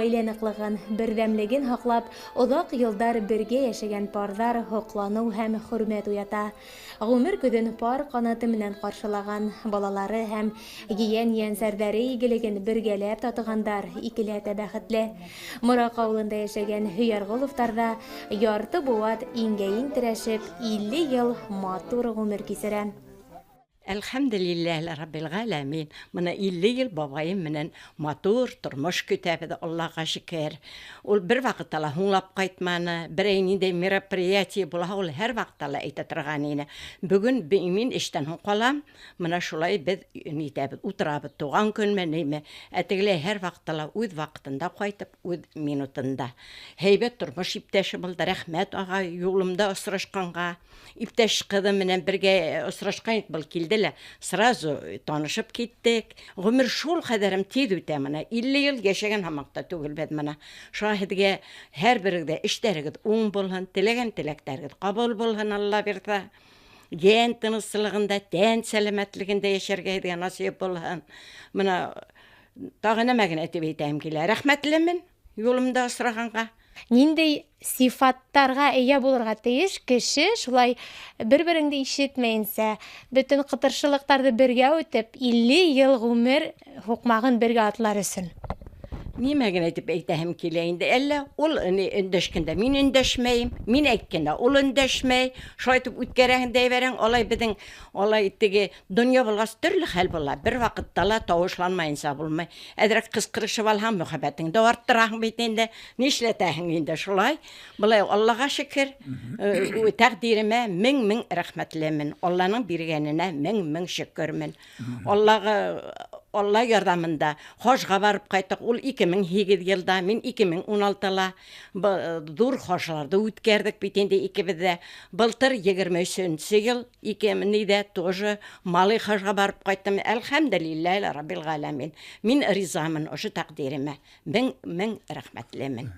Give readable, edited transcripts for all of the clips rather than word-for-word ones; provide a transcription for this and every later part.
гаилә ныклыгын, бердәмлеген һаклап, оҙаҡ йылдар бергә йәшәгән парҙар һоҡланыу һәм хөрмәт уята. Ғүмер көҙөн пар ҡанаты менән ҡаршылаған, балалары һәм ейән-ейәнсәрҙәре игелеген бергәләп татығандар икеләтә бәхетле. Мораҡ ауылында йәшәгән Һөйәрғоловтарҙа ярты быуат иңгә-иң терәшеп 50 йыл матур ғүмер кисерә. Elhamdülillah Rabbil Alemin. Mana 50 yıl babayım menen matur turmuş kütəbidi Allah'a şükür. Ol bir vaqtala hunlap qaytmany, bir eyninde merapriyatiya bula ol her vaqtala aytatrğanyny. Bugün bimin işten hun qalam. Mana şulay biz nitəbid utrabid tuğan günme neyme. Әтегле her vaqtala üz vaqtında qaytıp üz minutunda. Heybet turmuş ipteşi bulda rahmet ağa yolumda ısırışqanğa. İpteş kızım menen birge ısırışqan bul kildi. Сразу танышып киттек. Ғүмер шул қадарым тез үтә мына. 50 йыл яшәгән һамакта түгел бит мына. Шаһидгә һәр берегдә эшләрегез уң булһын, теләгән теләктәрегез кабул булһын Алла бирсә. Ген тыныслыгында, тән сәламәтлегендә яшәргә дигән насыйп булһын. Мына тагына мәгънә әйтеп әйтәм килә. Рәхмәтлемен юлымда ысраганга. Ниндәй сифаттарға эйә булырға тейеш кеше шулай бер-береңде ишетмәйенсә, бөтен кытыршылыктарҙы бергә үтеп, 50 йыл ғүмер һуҡмағын бергә атлар өсөн? Нимә генә дип әйтәһем килә инде. Әллә ул өндәшкәндә мин өндәшмәйем, мин әйткәндә ул өндәшмәй. Шулай итеп үткәрәһен дәйбәрәң, алай беҙҙең алай теге донъя булғас төрлө хәл була. Бер ваҡытта ла тауышланмайынса булмай. Әҙерәк ҡысҡырышып алһаң, мөхәббәтеңде арттыраһың бит инде. Нишләтәһең инде шулай? Былай Аллаға шөкөр, тәҡдиремә мең рәхмәтлемен. Алланың биргәненә мең шөкөрмөн. Allah yardımında hoşğa barıp qaytaq. Ol 2008 yılda, min 2016'la dur hoşlarda ütkərdik bitende ikibizde. Былтыр 23-нче yıl 2000'de тоже Mali hoşğa barıp qaytdım. Elhamdülillah Rabbil Alemin. Min rizamın oşu takdirime. Min rahmetlimin.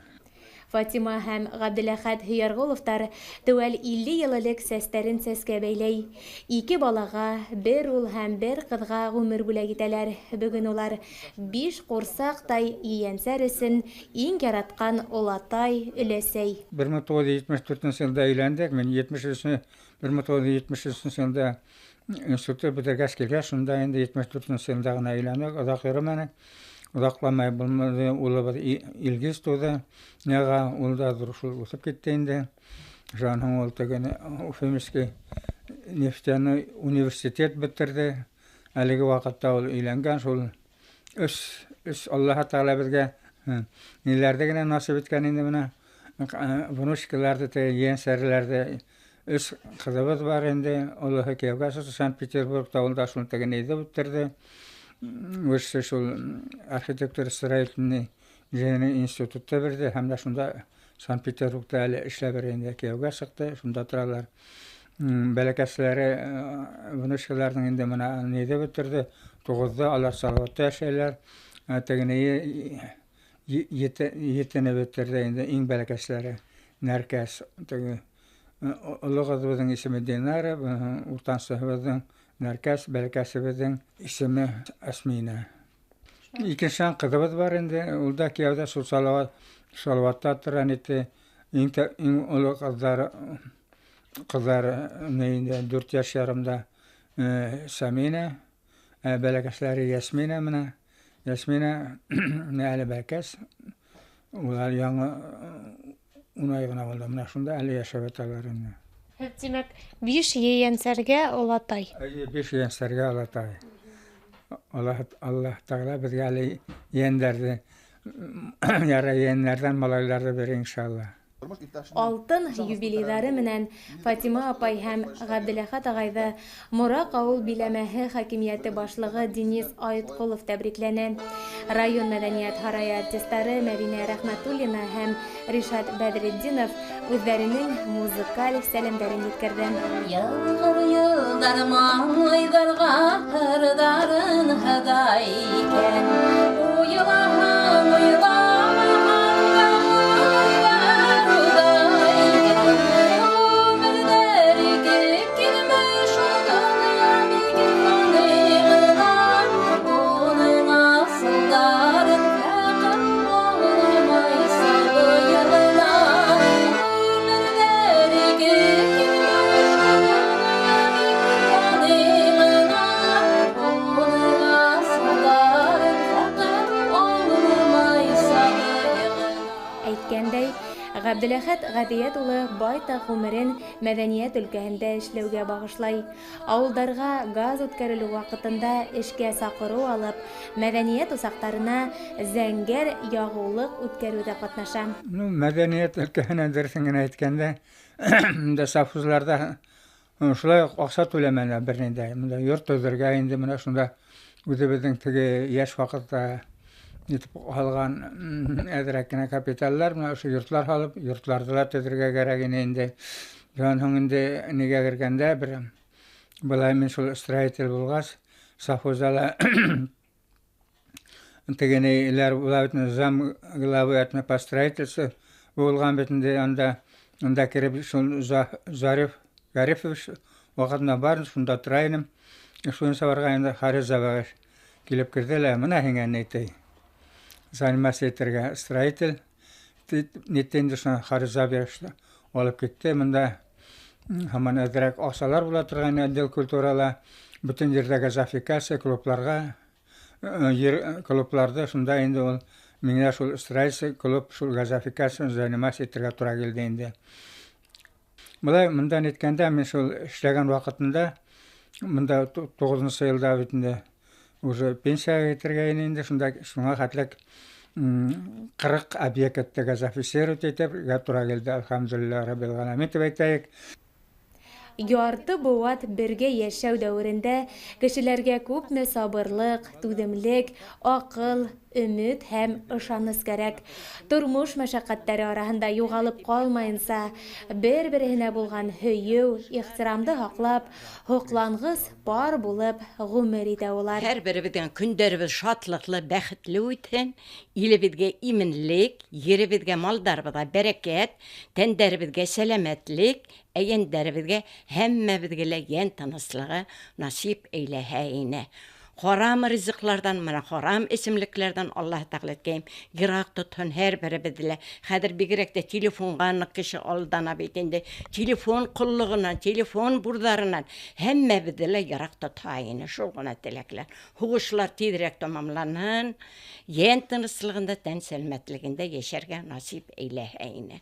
Фатима һәм Ғабделәхәт Һөйәрғоловтар тәүәл 50 йыл элек сәстәрен сәскә бәйләй. 2 балага, 1 ул һәм 1 кызга ғүмер бүләк итәләр. Бүген улар 5 ҡурсаҡтай ейәнсәр өсөн иң яратҡан олатай, өләсәй. 1974 йылда өйләндек. Мен 1973 йылда институтты бетергәс килгәч, шунда инде 74 йылда гына өйләндек. Оҙаҡ йөрөмәнек. Uzaklamayı bulmadı, ulu ilgiz tuğdu. Nega ulda duruşul usıp gitti indi. Жаның ол тегені Уфимский нефтяный университет bitirdi. Әлігі вақытта ол үйленген, сол үш Аллаға Тағала бізге нелерді генә насип еткән инде мына внучкаларды, ең сәрлерді үш қызыбыз бар инде. Олығы кевға Санкт-Петербургта ол да шул тегені bitirdi. Высший шул архитектура строительный институтта берде, һәм дә шунда Санкт-Петербургта әле эшләп бергәндә кияүгә сыҡты, шунда торалар. Бәләкәсләре, внучкаларның инде мына неде битерде, 9-да алар Салаватта яшәйләр. Тегене 7-не битерде инде иң бәләкәсләре Нәркәс. Теге олы кызыбыздың исеме Динара, уртансыбыздың Нәркәс, бәләкәсебеҙҙең исеме Әсмина. Икенсән ҡыҙыбыҙ бар инде, ул да кейәүҙә шул Салауатта торған ите. Иң оло ҡыҙҙары 4 йәш ярымда Сәминә, бәләкәсләре Ясмина менә. Ясмина әле бәләкәс. Улар яңы 10 ай ғына булды. Менә шунда әле йәшәп яталар инде. Тимәк, 5 ейәнсәргә олатай. 5 ейәнсәргә олатай. Аллаһ Тәғәлә беҙгә әле ейәндәрҙе, яра ейәннәрҙән малайларҙы бер иншалла. Алтын юбилейҙары менән Фатима апай һәм Ғабделәхәт ағайҙы Мораҡ ауыл биләмәһе хакимиәте башлығы Денис Айытҡолов тәбрикләне. Район мәҙәниәт һарайы артистары Мәҙинә Рәхмәтуллина һәм Ришат Бәҙретдинов үҙҙәренең музыкаль сәләмдәрен еткерҙе. Йылғыр йылдар маңлайҙарға һырҙарын һыҙай икән. Уйлаһаң, уйламаһаң Әбделәхәт Гадият улы байтак ғүмерен мәдәният өлкәһендә эшләүгә багышлай. Авылдарга газ үткәрелү вакытында эшкә сакыру алып, мәдәният усаҡтарына зәңгәр ягыулыҡ үткәреүҙә ҡатнаша. Мәдәниәт өлкәһенә дөрөҫөн генә әйткәндә, монда совхозларда шулай уҡ аҡса түләмәне бер ниндәй. Монда йорт төҙөргә инде менә шунда үҙебеҙҙең теге йәш ваҡытта итеп һалған әҙерәк кенә капиталлар, менә ошо йортлар һалып, йортларҙы ла төҙөргә кәрәк ине инде. Шунан һуң инде нигә кергәндә, бер былай мин шул строитель булғас, совхозда ла тегенеләр була бит, зам главы этме по строительству булган бит инде, анда кире шул Гарифович ваҡытында бар, шунда тора инем. Шуны сабарға инде Харизовага килеп керҙе лә, мына һиңә нитей. Заниматься итергә строитель. Нитте инде шуны Харизович алып китте. Монда һаман әҙерәк аҡсалар була торған отдел культурала. Бөтөн ерҙә газификация клубларға, клубларҙы шунда инде ул миңә шул строитель клуб шул газификация заниматься итергә тура килде инде. Былай мында әйткәндә, мин шул эшләгән ваҡытында, мында 9-нчы йылда бит инде уже пенсияға китергә ине инде, шуңа хәтлек 40 объектты газифицировать итергә тура килде, алхамдулилла раббил ғаламин тип әйтәйек. Ярты быуат бергә йәшәү дәүерендә кешеләргә күпме сабырлык, түҙемлек, аҡыл, өмөт һәм ышаныс кәрәк. Тормош мәшәҡәттәре араһында юғалып ҡалмайынса, бер-береһенә булған һөйөү, ихтирамды һаҡлап, һоҡланғыс пар булып ғүмер итә улар. Һәр беребеҙҙең көндәребеҙ шатлыҡлы, бәхетле үтһен, илебеҙгә именлек, еребеҙгә, малдарыбыҙға бәрәкәт, тәндәребеҙгә сәләмәтлек, әйәндәребеҙгә һәммәбеҙгә лә йән тыныслығы насип әйләһә ине. Харам ризыҡлардан, мына харам эсемлекләрҙән Аллаһ тәғәлә әйткән, йыраҡ тотһон һәр беребеҙҙе лә. Хәҙер бигерәк тә телефонға ныҡ кеше алдана бит инде. Телефон ҡоллоғынан, телефон бурҙарынан һәммәбеҙҙе лә йыраҡ тотһа ине. Шул ғына теләкләр. Һуғышлар тиҙерәк тамамланһын, йән тыныслығында, тән сәләмәтлегендә йәшәргә насип әйләһә ине.